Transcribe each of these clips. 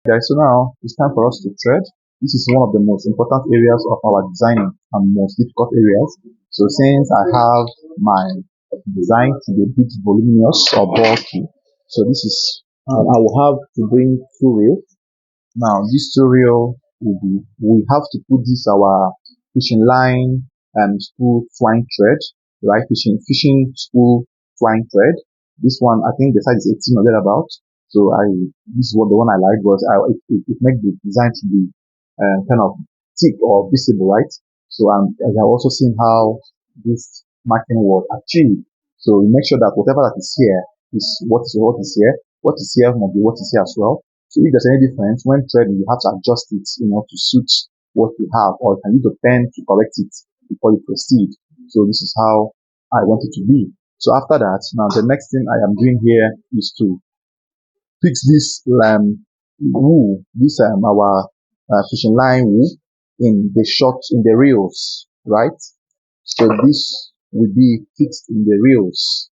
Guys, so now it's time for us to thread. This is one of the most important areas of our designing and most difficult areas. So since I have my design to be a bit voluminous or bulky, so this is I will have to bring two reels. Now this two reel will be, we have to put this our fishing line and spool twine thread, right? Fishing spool twine thread. This one, I think the size is 18 or thereabout. So this is what the one I like, was it makes the design to be kind of thick or visible, right? So I have also seen how this marking was achieved. So we make sure that whatever that is here is what is here. What is here must be what is here as well. So if there's any difference when threading, you have to adjust it, to suit what you have, or you can use a pen to correct it before you proceed. So this is how I want it to be. So after that, now the next thing I am doing here is to fix this wool, this our fishing line wool in the reels, right? So this will be fixed in the reels,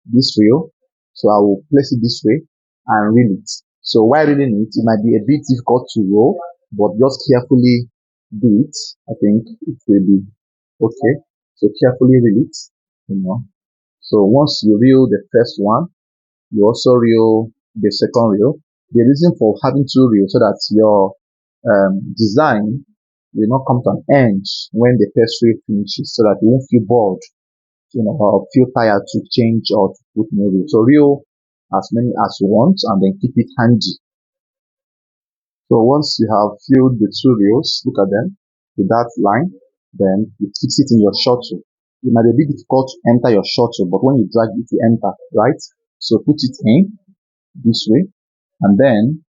this reel. So I will place it this way and reel it. So while reeling it, it might be a bit difficult to roll, but just carefully do it. I think it will be okay. So carefully reel it. So once you reel the first one, you also reel the second reel. The reason for having two reels, so that your design will not come to an end when the first reel finishes, so that you won't feel bored, or feel tired to change or to put more reel. So reel as many as you want and then keep it handy. So once you have filled the two reels, look at them with that line, then you fix it in your shuttle. It might be a bit difficult to enter your shuttle, but when you drag it, you enter, right? So put it in this way, and then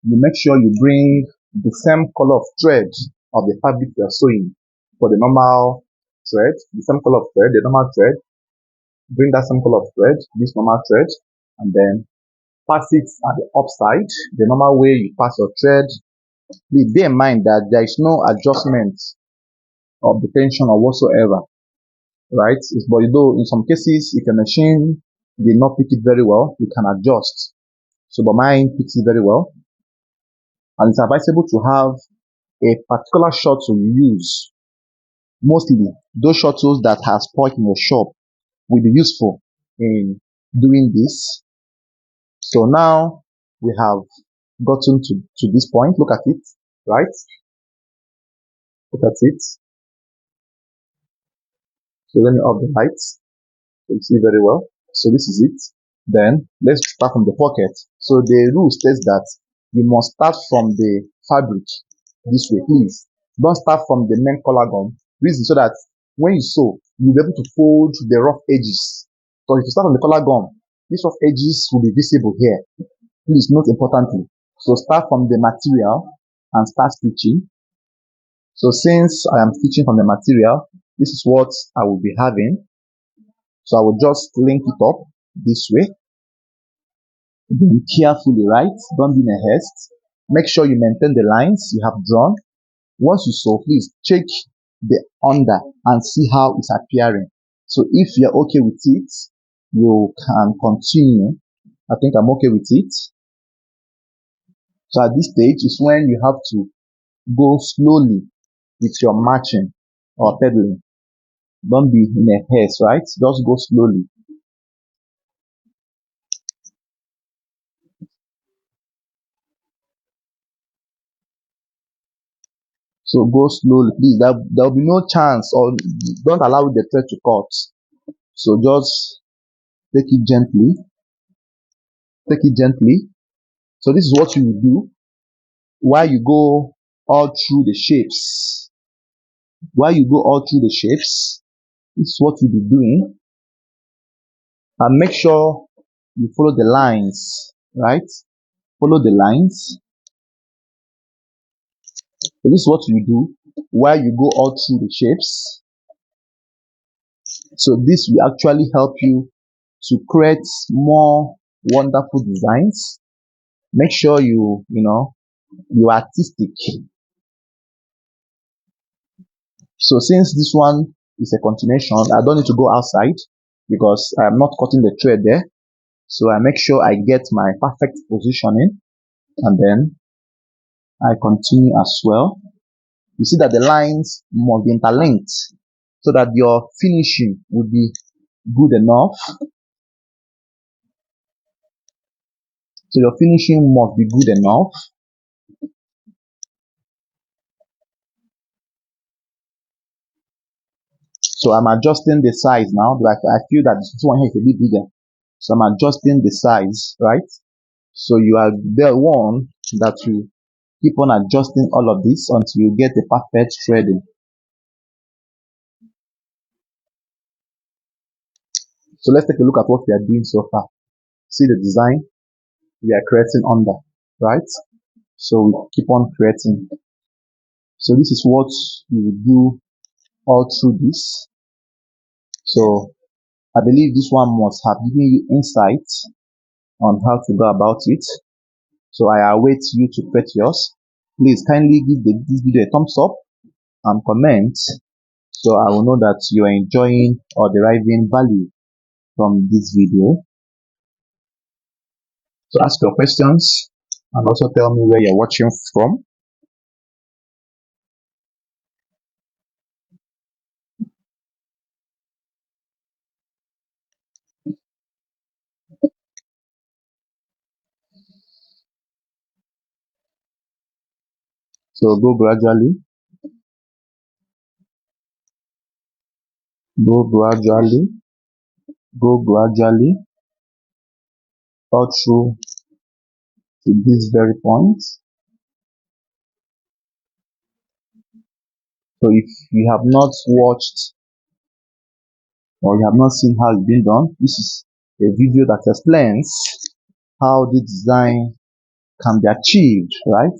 you make sure you bring the same color of thread of the fabric you are sewing for the normal thread, the same color of thread, the normal thread. Bring that same color of thread, this normal thread, and then pass it at the upside, the normal way you pass your thread. Please bear in mind that there is no adjustment of the tension or whatsoever, right? But though in some cases, if your machine did not pick it very well, you can adjust. So, but mine picks it very well. And it's advisable to have a particular shuttle you use. Mostly, those shuttles that have spoiled in your shop will be useful in doing this. So now we have gotten to this point. Look at it, right? Look at it. So let me off the lights. You see very well. So this is it. Then let's start from the pocket. So the rule states that you must start from the fabric this way, please. Don't start from the main collar gum. Reason so that when you sew, you'll be able to fold the rough edges. So if you start from the collar gum, these rough edges will be visible here. Please note importantly. So start from the material and start stitching. So since I am stitching from the material, this is what I will be having. So I will just link it up this way. Be carefully, right? Don't be in a haste. Make sure you maintain the lines you have drawn. Once you sew, please check the under and see how it's appearing. So if you're okay with it, you can continue. I think I'm okay with it. So at this stage is when you have to go slowly with your marching or pedaling. Don't be in a haste, right? Just go slowly. So go slowly, please. There will be no chance, or don't allow the thread to cut. So just take it gently. Take it gently. So this is what you will do while you go all through the shapes. While you go all through the shapes, this is what you'll be doing. And make sure you follow the lines, right? Follow the lines. So this is what you do while you go all through the shapes. So this will actually help you to create more wonderful designs. Make sure you're artistic. So since this one is a continuation, I don't need to go outside because I'm not cutting the thread there. So I make sure I get my perfect positioning. and then I continue as well. You see that the lines must be interlinked so that your finishing will be good enough. So your finishing must be good enough. So I'm adjusting the size now. Like I feel that this one here is a bit bigger. So I'm adjusting the size, right? So you are the one that will keep on adjusting all of this until you get the perfect threading. So let's take a look at what we are doing so far. See the design we are creating under, right? So we keep on creating. So this is what you will do all through this. So I believe this one must have given you insight on how to go about it. So I await you to create yours. Please kindly give this video a thumbs up and comment so I will know that you are enjoying or deriving value from this video. So ask your questions and also tell me where you're watching from. So go gradually, go gradually, go gradually all through to this very point. So if you have not watched or you have not seen how it's been done, this is a video that explains how the design can be achieved, right?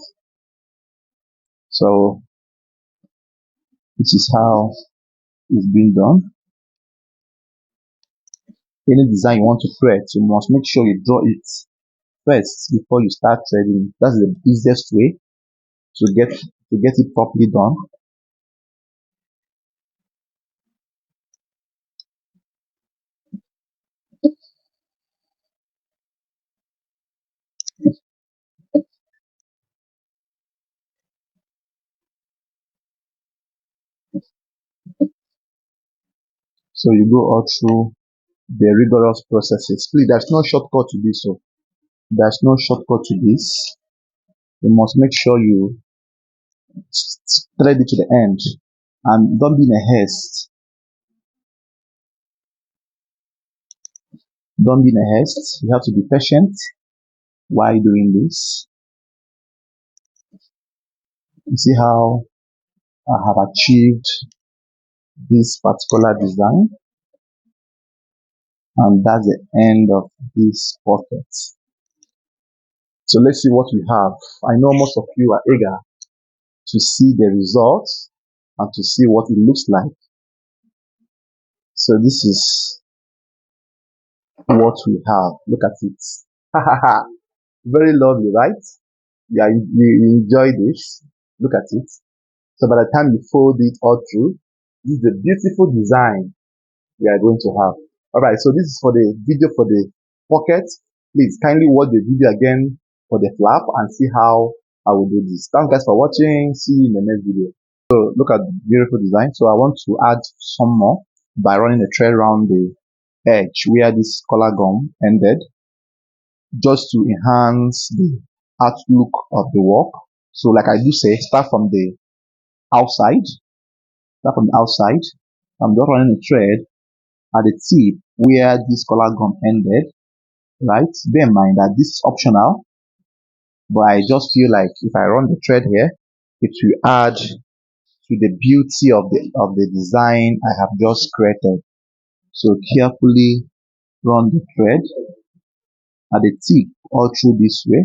So this is how it's been done. Any design you want to create, you must make sure you draw it first before you start threading. That's the easiest way to get it properly done. So you go all through the rigorous processes. Please, there's no shortcut to this. So there's no shortcut to this. You must make sure you thread it to the end and don't be in a haste. Don't be in a haste. You have to be patient while doing this. You see how I have achieved this particular design, and that's the end of this pocket. So let's see what we have. I know most of you are eager to see the results and to see what it looks like. So this is what we have. Look at it. Very lovely, right? Yeah, you enjoy this. Look at it. So by the time you fold it all through, this is a beautiful design we are going to have. All right, so this is for the video for the pocket. Please kindly watch the video again for the flap and see how I will do this. Thanks guys for watching. See you in the next video. So look at the beautiful design. So I want to add some more by running a thread around the edge where this collar gum ended, just to enhance the outlook of the work. So like I do say, start from the outside. Start from the outside. I'm just running a thread at the tip where this collar gum ended, right? Bear in mind that this is optional, but I just feel like if I run the thread here, it will add to the beauty of the design I have just created. So carefully run the thread at the tip all through this way.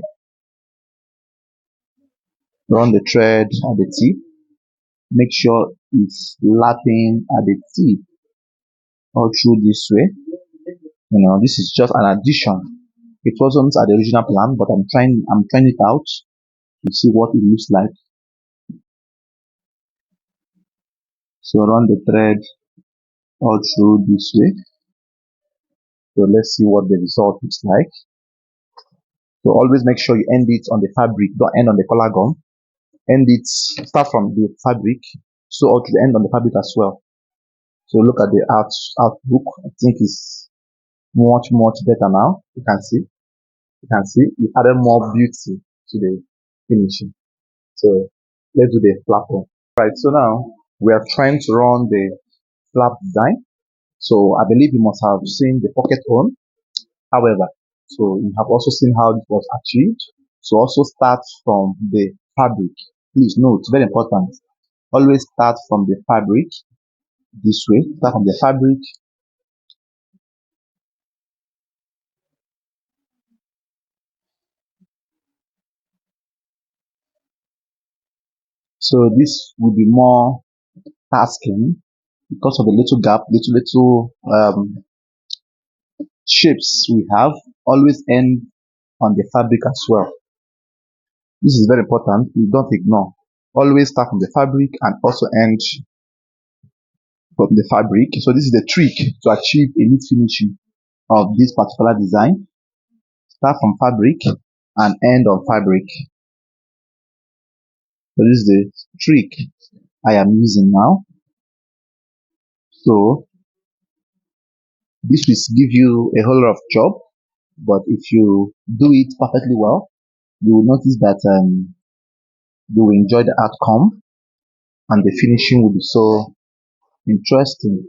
Run the thread at the tip. Make sure it's lapping at the tip all through this way. You know, this is just an addition. It wasn't at the original plan, but I'm trying it out to see what it looks like. So run the thread all through this way. So let's see what the result looks like. So always make sure you end it on the fabric, don't end on the collar gum. End it, start from the fabric, so out to the end on the fabric as well. So look at the outlook. I think it's much better now. You can see it added more beauty to the finishing. So let's do the flap on. Right, so now we are trying to run the flap design. So I believe you must have seen the pocket on. However, so you have also seen how it was achieved. So also start from the fabric. Please note, very important. Always start from the fabric this way. Start from the fabric. So this will be more tasking because of the little gap, little shapes we have. Always end on the fabric as well. This is very important. You don't ignore. Always start from the fabric and also end from the fabric. So this is the trick to achieve a neat finishing of this particular design. Start from fabric and end on fabric. So this is the trick I am using now. So this will give you a whole lot of job, but if you do it perfectly well, you will notice that you will enjoy the outcome and the finishing will be so interesting.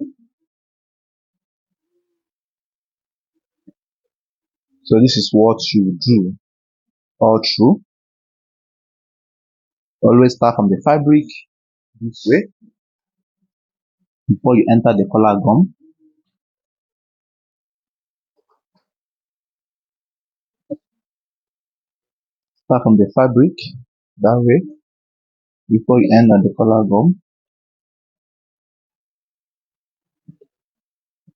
So this is what you do all through. Always start from the fabric this way before you enter the collar gum. Start from the fabric that way before you end on the collar gum.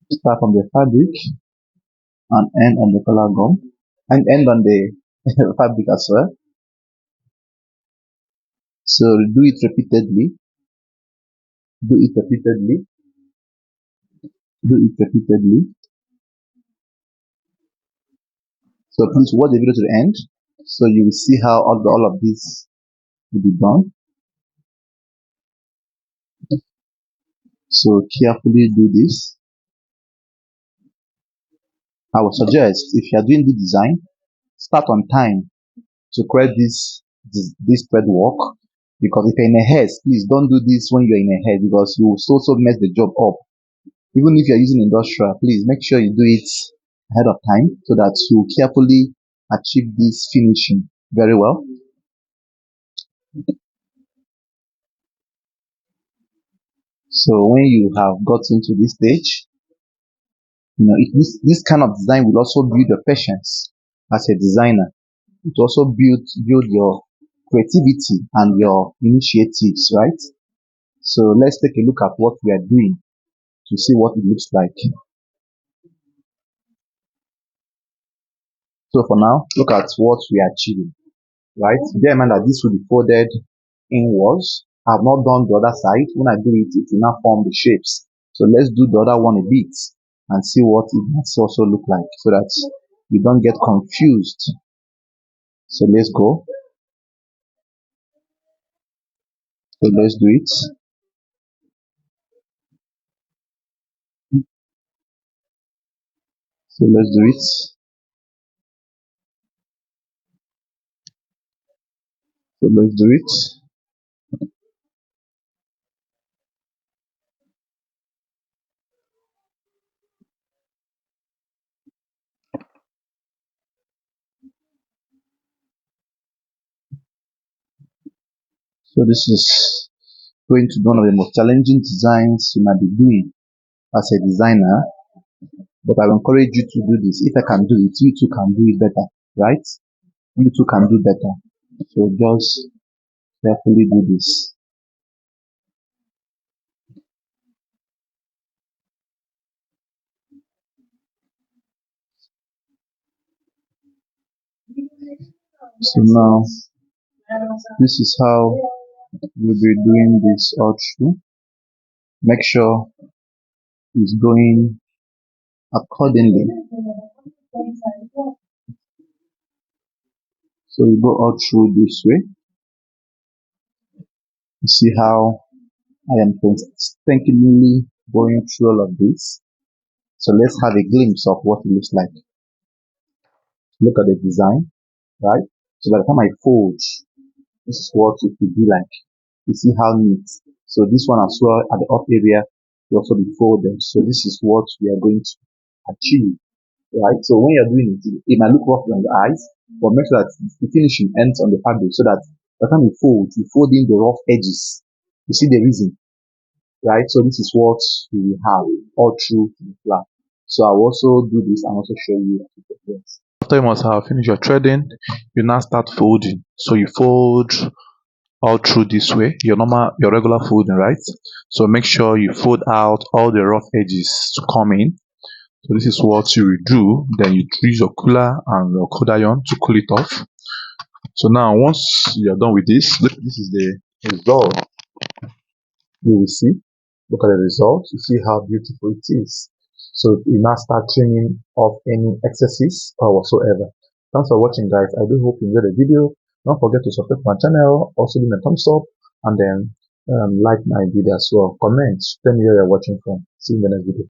Start from the fabric and end on the collar gum and end on the fabric as well. So do it repeatedly, do it repeatedly, do it repeatedly. So please watch the video to the end so you will see how all of this will be done. So carefully do this. I would suggest if you are doing the design, start on time to create this thread work, because if you're in a haste, please don't do this when you're in a haste because you will so mess the job up. Even if you're using industrial, please make sure you do it ahead of time so that you carefully achieve this finishing very well. So when you have gotten to this stage, this kind of design will also build your patience as a designer. It also build your creativity and your initiatives, right? So let's take a look at what we are doing to see what it looks like. So for now, look at what we are achieving, right? Bear in mind that this will be folded inwards. I have not done the other side. When I do it, it will now form the shapes. So let's do the other one a bit and see what it must also look like so that you don't get confused. So let's go. So let's do it. So let's do it. So let's do it. So this is going to be one of the most challenging designs you might be doing as a designer, but I will encourage you to do this. If I can do it, you too can do it better, right? You too can do better. So just carefully do this. So now this is how you'll be doing this all through. Make sure it's going accordingly. So you go all through this way. You see how I am painstakingly going through all of this. So let's have a glimpse of what it looks like. Look at the design, right? So by the time I fold, this is what it will be like. You see how neat. So this one as well at the up area will also be folded. So this is what we are going to achieve, right? So when you're doing it, it might look rough on the eyes, but make sure that the finishing ends on the fabric so that by the time you fold in the rough edges. You see the reason, right? So this is what we have all through the plan. So I'll also do this and also show you this. After you must have finished your threading, you now start folding. So you fold all through this way, your regular folding, right? So make sure you fold out all the rough edges to come in. So this is what you will do. Then you use your cooler and your cold iron to cool it off. So now once you're done with this, look, this is the result. You will see. Look at the result. You see how beautiful it is. So you now start trimming off any excesses or whatsoever. Thanks for watching, guys. I do hope you enjoyed the video. Don't forget to subscribe to my channel. Also give me a thumbs up and then like my video as well. Comment. Tell me where you're watching from. See you in the next video.